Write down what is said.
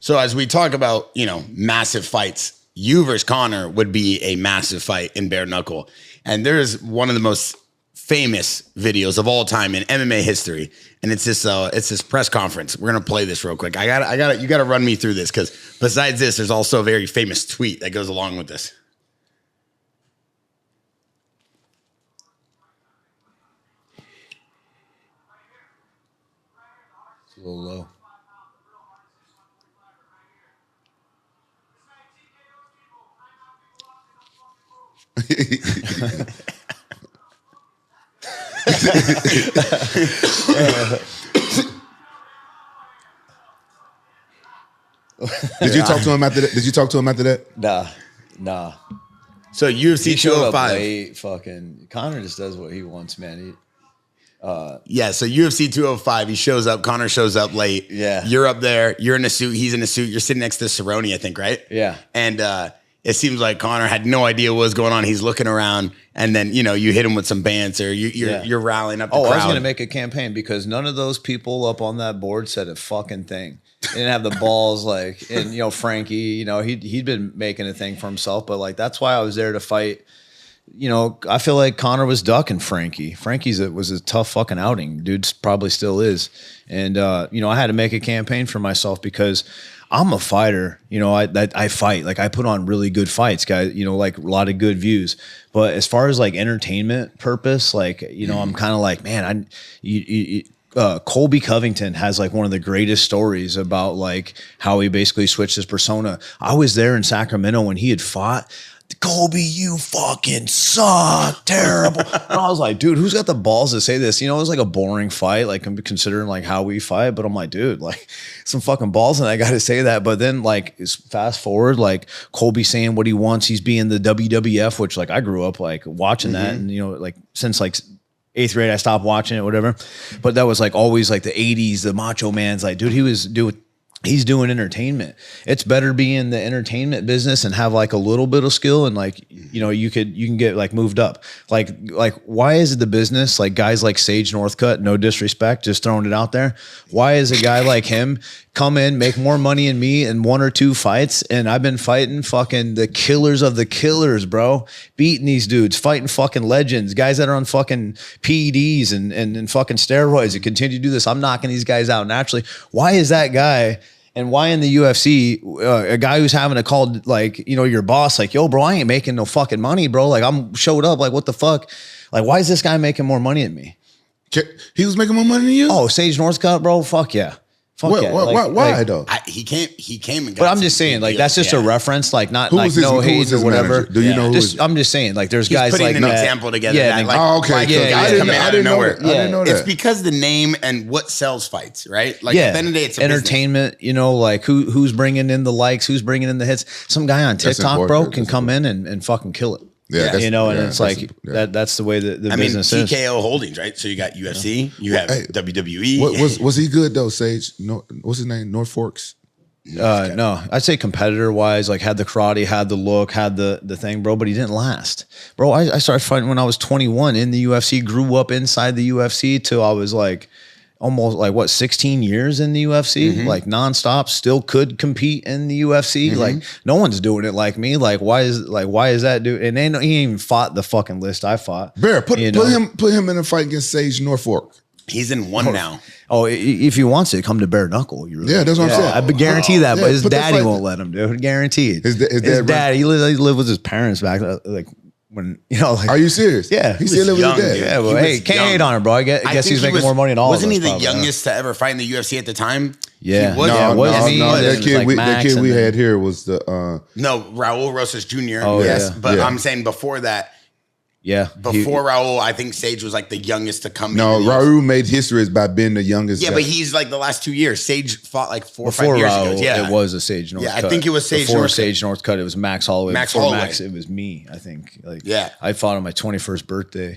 So as we talk about, massive fights, you versus Conor would be a massive fight in bare knuckle. And there's one of the most famous videos of all time in MMA history. And it's this press conference. We're going to play this real quick. You got to run me through this, because besides this, there's also a very famous tweet that goes along with this. It's a little low. Did you talk to him after that? Nah. So UFC 205. Fucking Conor just does what he wants, man. Yeah, so UFC 205, he shows up, Conor shows up late. Yeah. You're up there, you're in a suit, he's in a suit, you're sitting next to Cerrone, I think, right? Yeah. And it seems like Conor had no idea what was going on. He's looking around, and then, you hit him with some banter. You're rallying up the crowd. I was going to make a campaign because none of those people up on that board said a fucking thing. They didn't have the balls, and Frankie, he'd been making a thing for himself, but that's why I was there to fight. I feel like Conor was ducking Frankie. Was a tough fucking outing. Dude probably still is. And, I had to make a campaign for myself because I'm a fighter. I fight. I put on really good fights, guys, a lot of good views. But as far as entertainment purpose, I'm kind of man, Colby Covington has one of the greatest stories about how he basically switched his persona. I was there in Sacramento when he had fought. Colby, you fucking suck, terrible. And I was like, dude, who's got the balls to say this? It was a boring fight, considering how we fight. But I'm like, dude, some fucking balls, and I got to say that. But then fast forward, Colby saying what he wants. He's being the WWF, which I grew up watching that, and since 8th grade I stopped watching it, whatever. But that was always the 80s, the Macho Man's dude, he's doing entertainment. It's better be in the entertainment business and have a little bit of skill, and you can get moved up. Why is it the business guys like Sage Northcutt, no disrespect, just throwing it out there? Why is a guy like him come in, make more money than me in 1 or 2 fights, and I've been fighting fucking the killers of the killers, bro, beating these dudes, fighting fucking legends, guys that are on fucking PEDs and fucking steroids, and continue to do this. I'm knocking these guys out naturally. Why is that guy? And why in the UFC, a guy who's having to call your boss yo, bro, I ain't making no fucking money, bro. I'm showed up, what the fuck? Why is this guy making more money than me? He was making more money than you? Oh, Sage Northcutt, bro, fuck yeah. Why though? He came and got. But I'm just saying, that's just a reference, not no hate or whatever. Manager? Do you know who? I'm just saying, there's guys putting an that, example together. Yeah, that, okay. I didn't know that. It's because the name and what sells fights, right? At the end of the day, it's a entertainment. Business. Who's bringing in the likes, who's bringing in the hits. Some guy on TikTok, bro, can come in and fucking kill it. Yeah, and it's that's the way the business is. TKO Holdings, right? So you got UFC, you have WWE. Was he good though, Sage? No, what's his name? North Forks? No, I'd say competitor wise, had the karate, had the look, had the thing, bro, but he didn't last. Bro, I started fighting when I was 21 in the UFC, grew up inside the UFC till I was almost 16 years in the UFC, nonstop, still could compete in the UFC. No one's doing it like me. Why is that dude? And he ain't even fought the fucking list I fought. Bear, put him in a fight against Sage Norfolk. He's in one now. Oh, if he wants to come to bare knuckle, that's what I'm saying. I guarantee that, but his daddy won't let him, dude. Guaranteed. His dad, he lived with his parents back when are you serious? Yeah, he still lived with his dad. Yeah, well, hey, can't hate on him, bro. I guess he's making more money than all of us. Wasn't he the youngest to ever fight in the UFC at the time? Yeah, no. That kid we had here was the Raul Rosas Jr. Oh, yes, yeah. but I'm saying before that. Yeah. Before Raul, I think Sage was the youngest to come in. No, Raul made history by being the youngest. Yeah, guy. but he's the last 2 years. Sage fought 4 or 5 Before years Raul, ago. Yeah, it was a Sage Northcutt. Yeah, I think it was Sage Before Northcutt. Sage Northcutt, it was Max Holloway. Max Before Holloway. Max, it was me, I think. Yeah. I fought on my 21st birthday.